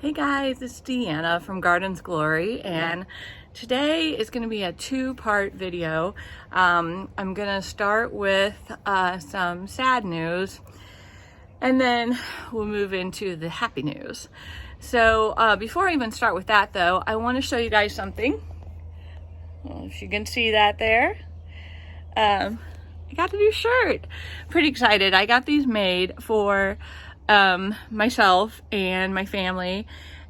Hey guys, it's Deanna from Gardens Glory, and today is going to be a two-part video. I'm going to start with some sad news, and then we'll move into the happy news. So before I even start with that though, I want to show you guys something. Well, if you can see that there. I got a new shirt. Pretty excited. I got these made for myself and my family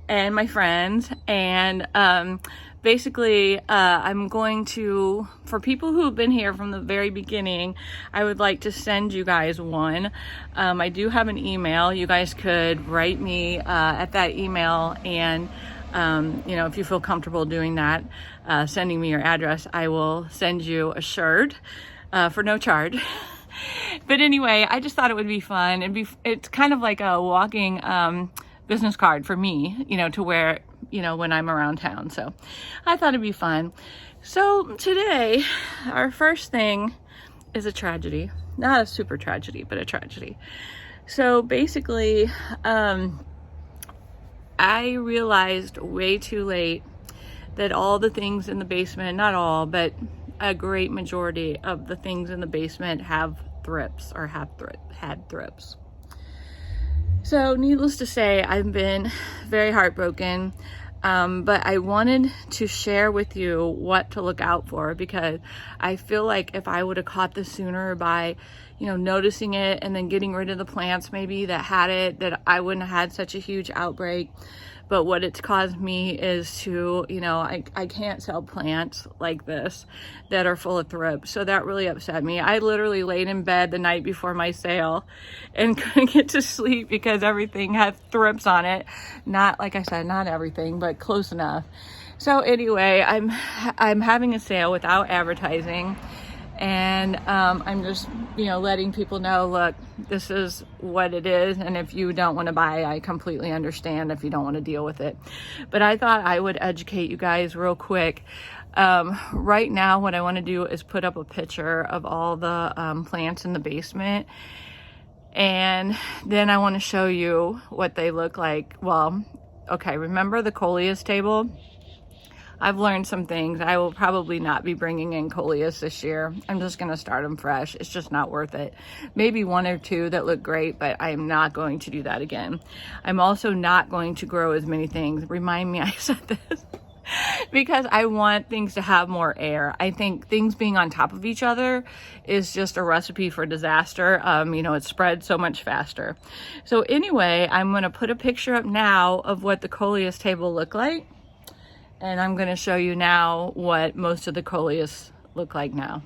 and my friends, and basically I'm going to, for people who have been here from the very beginning, I would like to send you guys one. I do have an email. You guys could write me at that email, and you know, if you feel comfortable doing that, sending me your address, I will send you a shirt for no charge. But anyway, I just thought it would be fun. It's kind of like a walking business card for me, you know, to wear, you know, when I'm around town. So I thought it'd be fun. So today, our first thing is a tragedy. Not a super tragedy, but a tragedy. So basically, I realized way too late that all the things in the basement, not all, but a great majority of the things in the basement have thrips or had thrips. So needless to say, I've been very heartbroken, but I wanted to share with you what to look out for, because I feel like if I would have caught this sooner by, you know, noticing it and then getting rid of the plants maybe that had it, that I wouldn't have had such a huge outbreak. But what it's caused me is to, you know, I can't sell plants like this that are full of thrips. So that really upset me. I literally laid in bed the night before my sale and couldn't get to sleep because everything had thrips on it. Not, like I said, not everything, but close enough. So anyway, I'm having a sale without advertising. And I'm just, you know, letting people know, look, this is what it is. And if you don't want to buy, I completely understand if you don't want to deal with it. But I thought I would educate you guys real quick. Right now, what I want to do is put up a picture of all the plants in the basement. And then I want to show you what they look like. Well, okay, remember the coleus table? I've learned some things. I will probably not be bringing in coleus this year. I'm just going to start them fresh. It's just not worth it. Maybe one or two that look great, but I'm not going to do that again. I'm also not going to grow as many things. Remind me I said this. Because I want things to have more air. I think things being on top of each other is just a recipe for disaster. You know, it spreads so much faster. So anyway, I'm going to put a picture up now of what the coleus table look like. And I'm going to show you now what most of the coleus look like now.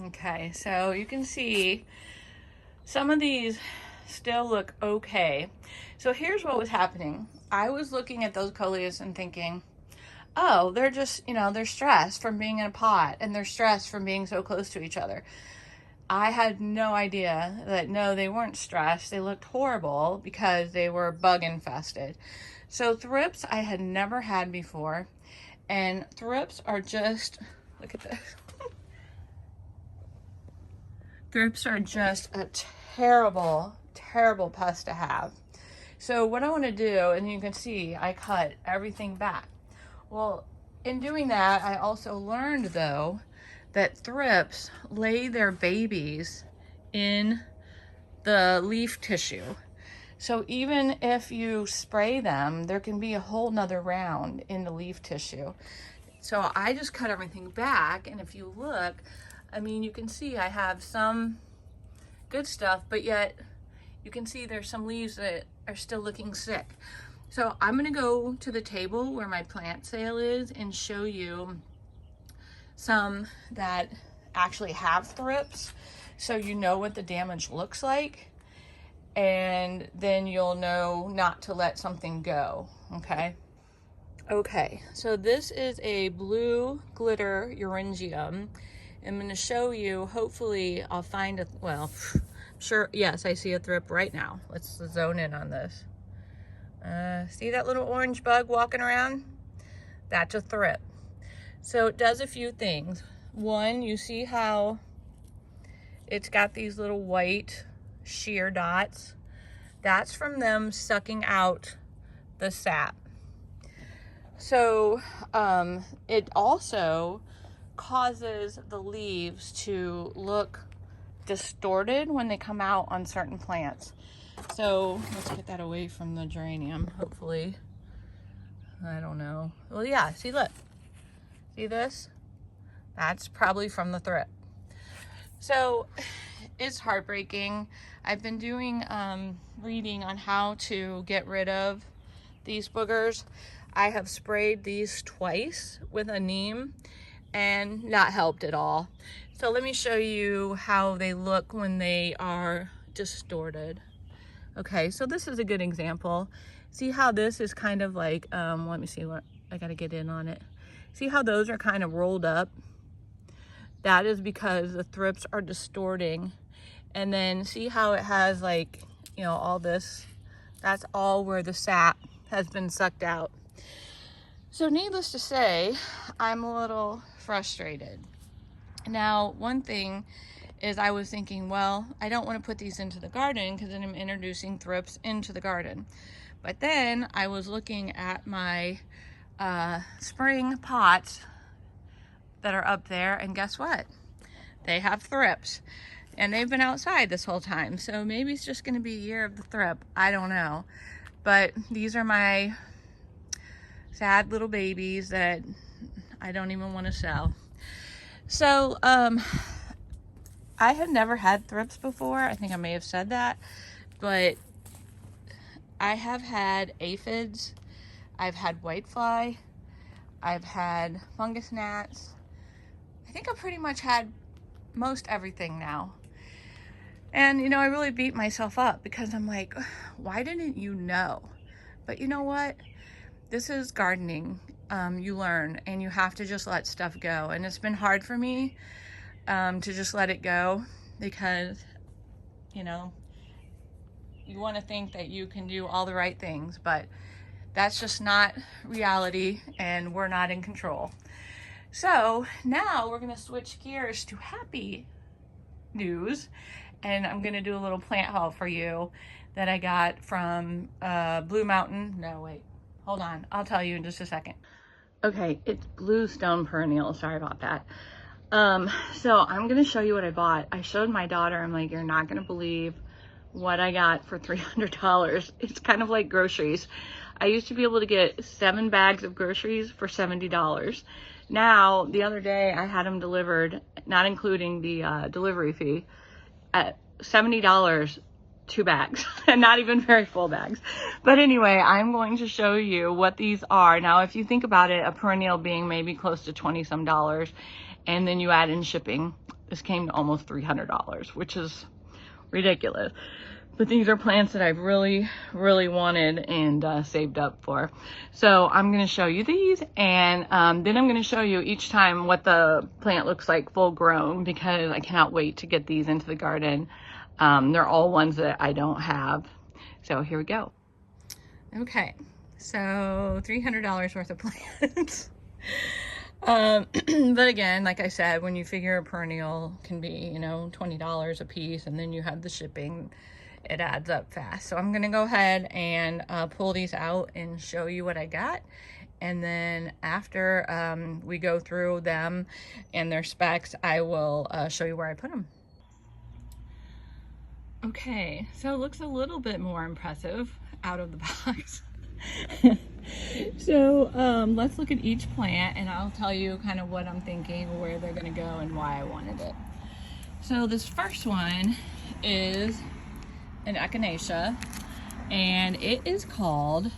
Okay, so you can see some of these still look okay. So here's what was happening. I was looking at those coleus and thinking, oh, they're just, you know, they're stressed from being in a pot, and they're stressed from being so close to each other. I had no idea that, no, they weren't stressed. They looked horrible because they were bug infested. So thrips I had never had before, and thrips are just, look at this. Thrips are just a terrible pest to have. So what I want to do, and you can see I cut everything back. Well, in doing that, I also learned though that thrips lay their babies in the leaf tissue. So even if you spray them, there can be a whole nother round in the leaf tissue. So I just cut everything back, and if you look, I mean, you can see I have some good stuff, but yet you can see there's some leaves that are still looking sick. So I'm gonna go to the table where my plant sale is and show you some that actually have thrips, so you know what the damage looks like, and then you'll know not to let something go, okay? Okay, so this is a blue glitter Euryngenium. I'm going to show you, hopefully I'll find a, well, Sure, yes, I see a thrip right now. Let's zone in on this. See that little orange bug walking around? That's a thrip. So it does a few things. One, you see how it's got these little white sheer dots? That's from them sucking out the sap. So it also causes the leaves to look distorted when they come out on certain plants. So let's get that away from the geranium, hopefully. I don't know. Well, yeah, see, look. See this? That's probably from the thrip. So it's heartbreaking. I've been doing reading on how to get rid of these boogers. I have sprayed these twice with a neem and not helped at all. So let me show you how they look when they are distorted. Okay, so this is a good example. See how this is kind of like, let me see what, I gotta get in on it. See how those are kind of rolled up? That is because the thrips are distorting. And then see how it has like, you know, all this, that's all where the sap has been sucked out. So needless to say, I'm a little frustrated. Now, one thing is I was thinking, well, I don't want to put these into the garden because then I'm introducing thrips into the garden. But then I was looking at my spring pots that are up there, and guess what? They have thrips. And they've been outside this whole time. So maybe it's just going to be a year of the thrip. I don't know. But these are my sad little babies that I don't even want to sell. So, I have never had thrips before. I think I may have said that. But I have had aphids. I've had whitefly. I've had fungus gnats. I think I've pretty much had most everything now. And, you know, I really beat myself up because I'm like, why didn't you know? But you know what? This is gardening. You learn and you have to just let stuff go. And it's been hard for me to just let it go because, you know, you want to think that you can do all the right things, but that's just not reality and we're not in control. So now we're going to switch gears to happy news. And I'm going to do a little plant haul for you that I got from Blue Mountain. No, wait. Hold on. I'll tell you in just a second. Okay, it's Bluestone Perennial. Sorry about that. So I'm going to show you what I bought. I showed my daughter. I'm like, you're not going to believe what I got for $300. It's kind of like groceries. I used to be able to get 7 bags of groceries for $70. Now, the other day, I had them delivered, not including the delivery fee, at $70, 2 bags, and not even very full bags. But anyway, I'm going to show you what these are. Now, if you think about it, a perennial being maybe close to 20 some dollars, and then you add in shipping, this came to almost $300, which is ridiculous. But these are plants that I've really, really wanted and saved up for. So I'm going to show you these, and then I'm going to show you each time what the plant looks like full grown, because I cannot wait to get these into the garden. They're all ones that I don't have. So here we go. Okay, so $300 worth of plants. But again, like I said, when you figure a perennial can be, you know, $20 a piece, and then you have the shipping, it adds up fast. So I'm gonna go ahead and pull these out and show you what I got, and then after we go through them and their specs, I will show you where I put them. Okay, so it looks a little bit more impressive out of the box. So let's look at each plant and I'll tell you kind of what I'm thinking, where they're gonna go and why I wanted it. So this first one is an echinacea, and it is called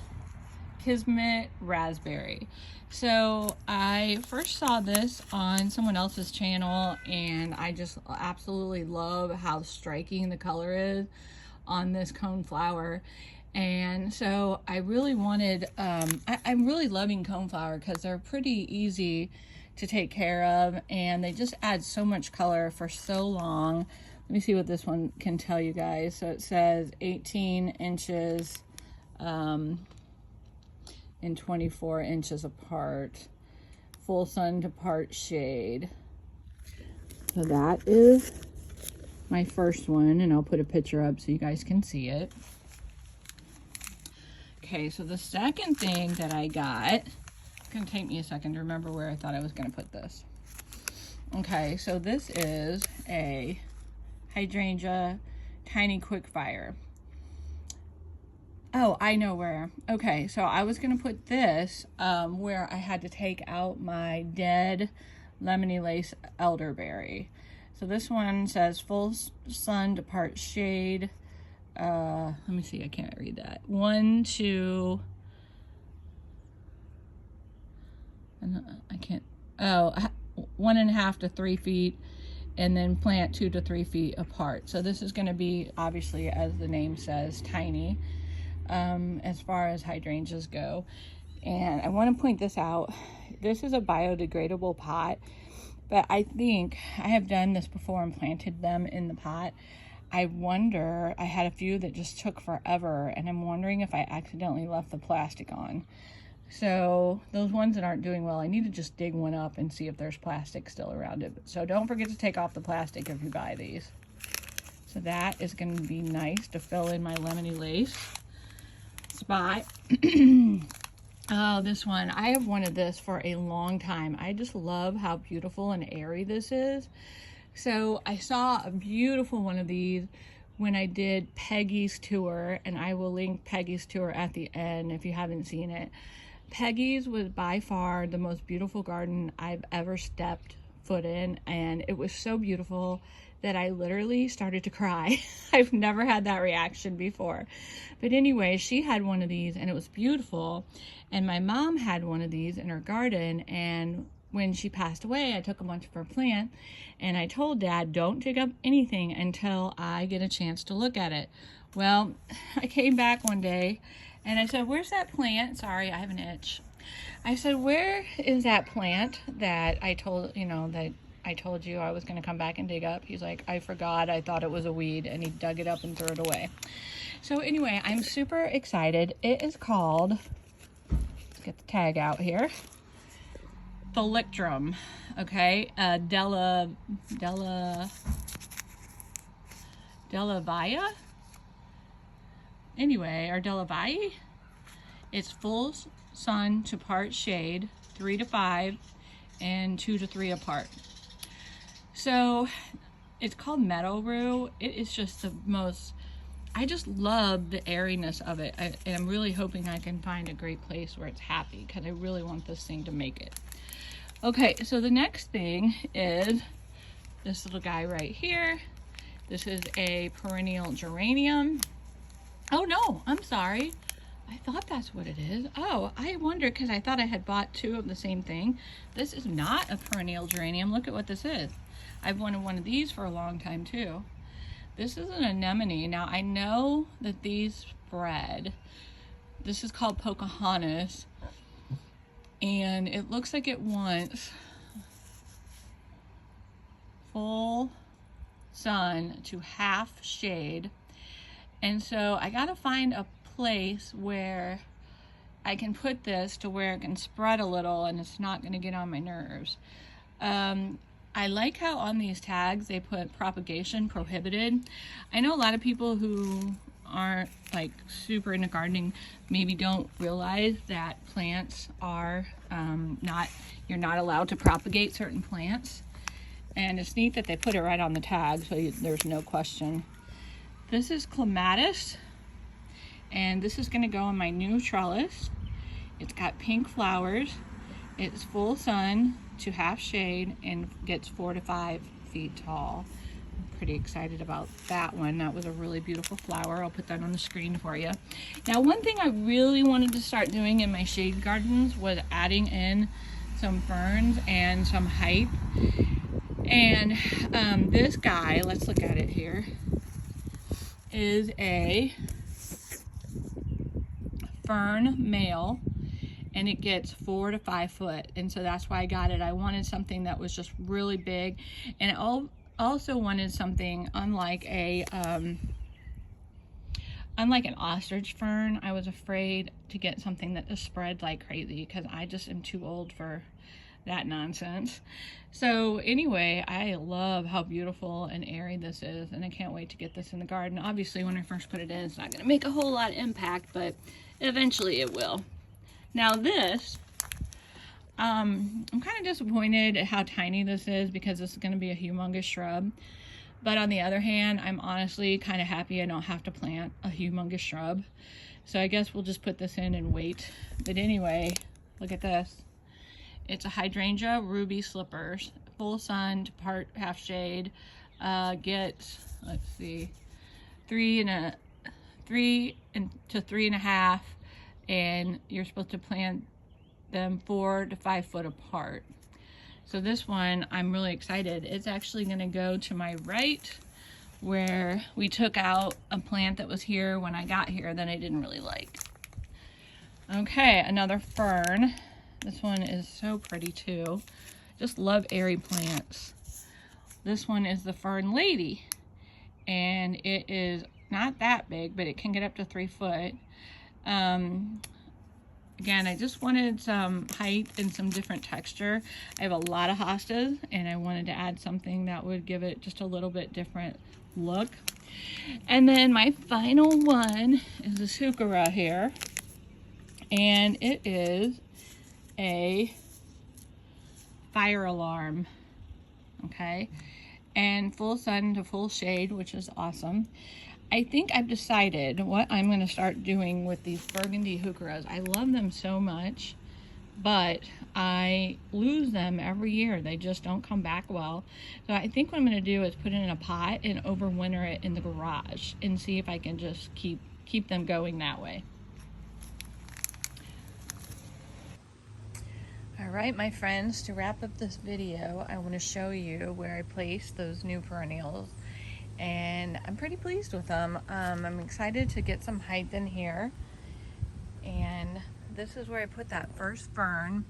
Kismet Raspberry. So I first saw this on someone else's channel, and I just absolutely love how striking the color is on this cone flower. And so I really wanted, I'm really loving coneflower because they're pretty easy to take care of, and they just add so much color for so long Let me see what this one can tell you guys. So it says 18 inches and 24 inches apart. Full sun to part shade. So that is my first one, and I'll put a picture up so you guys can see it. Okay, so the second thing that I got, it's gonna take me a second to remember where I thought I was gonna put this. Okay, so this is a hydrangea tiny quick fire. Oh, I know where. Okay, so I was gonna put this where I had to take out my dead lemony lace elderberry. So this one says full sun to part shade. Let me see, I can't read that. 1 to, I can't, oh, 1.5 to 3 feet, and then plant 2 to 3 feet apart. So this is gonna be, obviously, as the name says, tiny, as far as hydrangeas go. And I wanna point this out. This is a biodegradable pot, but I think I have done this before and planted them in the pot. I wonder, I had a few that just took forever, and I'm wondering if I accidentally left the plastic on. So those ones that aren't doing well, I need to just dig one up and see if there's plastic still around it. So don't forget to take off the plastic if you buy these. So that is going to be nice to fill in my lemony lace spot. Oh, this one, I have wanted this for a long time. I just love how beautiful and airy this is. So I saw a beautiful one of these when I did Peggy's tour, and I will link Peggy's tour at the end if you haven't seen it. Peggy's was by far the most beautiful garden I've ever stepped foot in, and it was so beautiful that I literally started to cry. I've never had that reaction before. But anyway, she had one of these and it was beautiful, and my mom had one of these in her garden, and when she passed away, I took a bunch of her plant, and I told Dad, don't dig up anything until I get a chance to look at it. Well, I came back one day and I said, where's that plant? Sorry, I have an itch. I said, where is that plant that I told you I was going to come back and dig up? He's like, I forgot. I thought it was a weed, and he dug it up and threw it away. So anyway, I'm super excited. It is called, let's get the tag out here, Thalictrum, okay? Delavia? Anyway, or Delavai? It's full sun to part shade, 3 to 5, and 2 to 3 apart. So it's called Meadow Rue. It is just the most, I just love the airiness of it. And I'm really hoping I can find a great place where it's happy, because I really want this thing to make it. Okay, so the next thing is this little guy right here. This is a perennial geranium. Oh no, I'm sorry. I thought that's what it is. Oh, I wonder, because I thought I had bought 2 of the same thing. This is not a perennial geranium. Look at what this is. I've wanted one of these for a long time too. This is an anemone. Now I know that these spread. This is called Pocahontas, and it looks like it wants full sun to half shade. And so I gotta find a place where I can put this to where it can spread a little and it's not going to get on my nerves. I like how on these tags they put propagation prohibited. I know a lot of people who aren't like super into gardening maybe don't realize that plants are you're not allowed to propagate certain plants, and it's neat that they put it right on the tag so there's no question. This is clematis, and this is going to go on my new trellis. It's got pink flowers. It's full sun to half shade and gets 4 to 5 feet tall. I'm pretty excited about that one. That was a really beautiful flower. I'll put that on the screen for you. Now, one thing I really wanted to start doing in my shade gardens was adding in some ferns and some height. And this guy, let's look at it here, is a fern male, and it gets 4 to 5 foot, and so that's why I got it. I wanted something that was just really big, and also wanted something unlike unlike an ostrich fern. I was afraid to get something that just spread like crazy because I just am too old for that nonsense. So anyway, I love how beautiful and airy this is, and I can't wait to get this in the garden. Obviously, when I first put it in, it's not going to make a whole lot of impact, but eventually it will. Now this, I'm kind of disappointed at how tiny this is because this is going to be a humongous shrub. But on the other hand, I'm honestly kind of happy I don't have to plant a humongous shrub. So I guess we'll just put this in and wait. But anyway, look at this. It's a hydrangea ruby slippers, full sun to part half shade. Get, let's see, 3 to 3.5, and you're supposed to plant them 4 to 5 foot apart. So this one, I'm really excited. It's actually going to go to my right, where we took out a plant that was here when I got here that I didn't really like. Okay, another fern. This one is so pretty too. Just love airy plants. This one is the fern lady, and it is not that big, but it can get up to 3 foot. Again, I just wanted some height and some different texture. I have a lot of hostas, and I wanted to add something that would give it just a little bit different look. And then my final one is the Sakura here, and it is a fire alarm, okay, and full sun to full shade, which is awesome. I think I've decided what I'm going to start doing with these burgundy heucheras. I love them so much, but I lose them every year. They just don't come back well. So I think what I'm going to do is put it in a pot and overwinter it in the garage and see if I can just keep them going that way. All right, my friends, to wrap up this video, I want to show you where I placed those new perennials, and I'm pretty pleased with them. I'm excited to get some height in here, and this is where I put that first fern.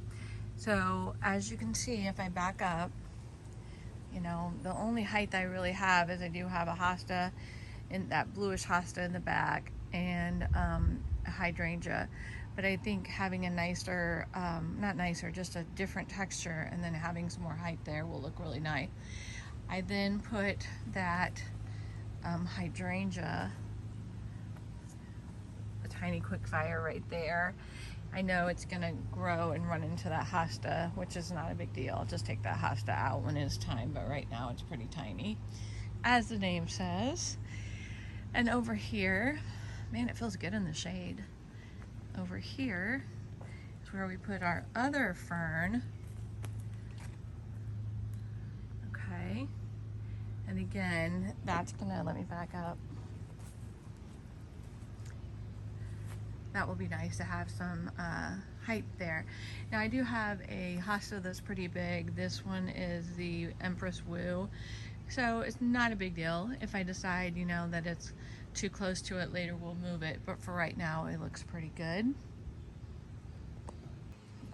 So as you can see, if I back up, you know, the only height I really have is I do have a hosta, in that bluish hosta in the back, and a hydrangea. But I think having a nicer, not nicer, just a different texture, and then having some more height there will look really nice. I then put that hydrangea, a tiny quick fire right there. I know it's gonna grow and run into that hosta, which is not a big deal. I'll just take that hosta out when it's time, but right now it's pretty tiny, as the name says. And over here, man, it feels good in the shade. Over here is where we put our other fern. Okay, and again, that's gonna, let me back up. That will be nice to have some height there. Now I do have a hosta that's pretty big. This one is the Empress Woo. So it's not a big deal. If I decide, you know, that it's too close to it later, we'll move it. But for right now, it looks pretty good.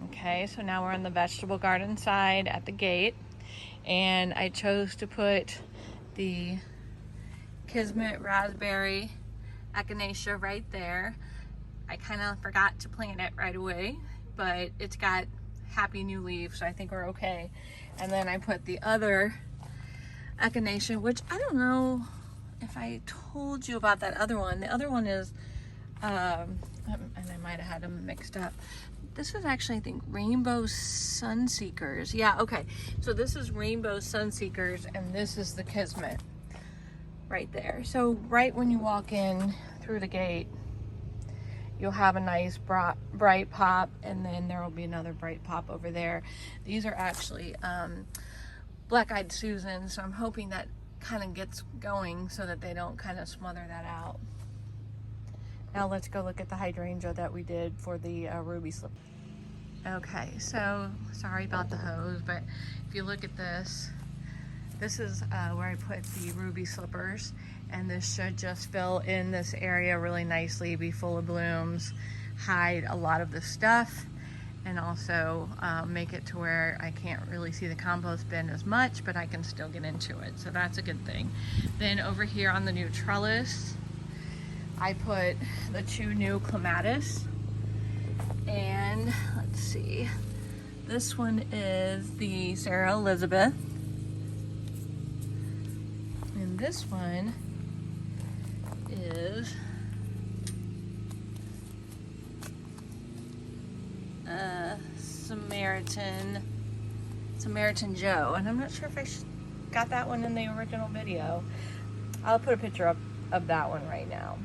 Okay, so now we're on the vegetable garden side at the gate. And I chose to put the Kismet Raspberry Echinacea right there. I kind of forgot to plant it right away, but it's got happy new leaves, so I think we're okay. And then I put the other Echinacea, which I don't know if I told you about that other one. The other one is, and I might have had them mixed up. This is actually, I think, Rainbow Sunseekers. Yeah, okay. So this is Rainbow Sunseekers, and this is the Kismet right there. So right when you walk in through the gate, you'll have a nice bright pop, and then there will be another bright pop over there. These are actually Black-Eyed Susan, so I'm hoping that kind of gets going so that they don't kind of smother that out. Now let's go look at the hydrangea that we did for the ruby slip. Okay, so sorry about the hose, but if you look at this, this is where I put the ruby slippers, and this should just fill in this area really nicely, be full of blooms, hide a lot of the stuff, and also make it to where I can't really see the compost bin as much, but I can still get into it. So that's a good thing. Then over here on the new trellis, I put the 2 new clematis. And let's see, this one is the Sarah Elizabeth. And this one is Samaritan Joe, and I'm not sure if I got that one in the original video. I'll put a picture up of that one right now.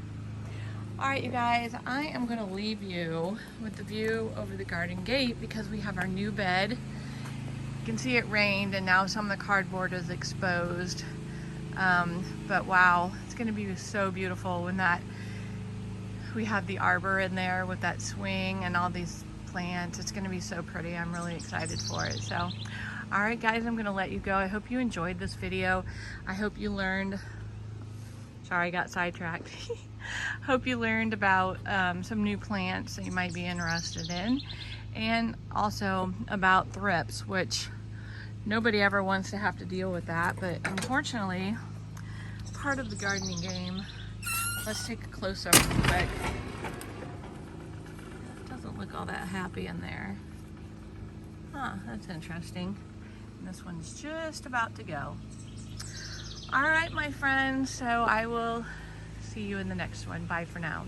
Alright, you guys, I am going to leave you with the view over the garden gate because we have our new bed. You can see it rained and now some of the cardboard is exposed. But wow, it's going to be so beautiful when we have the arbor in there with that swing and all these plants. It's going to be so pretty. I'm really excited for it. So, alright guys, I'm going to let you go. I hope you enjoyed this video. I hope you learned, sorry I got sidetracked. Hope you learned about some new plants that you might be interested in, and also about thrips, which nobody ever wants to have to deal with that, but unfortunately part of the gardening game. Let's take a close-up real quick. Doesn't look all that happy in there. Huh, that's interesting. And this one's just about to go. All right, my friends, so I will see you in the next one. Bye for now.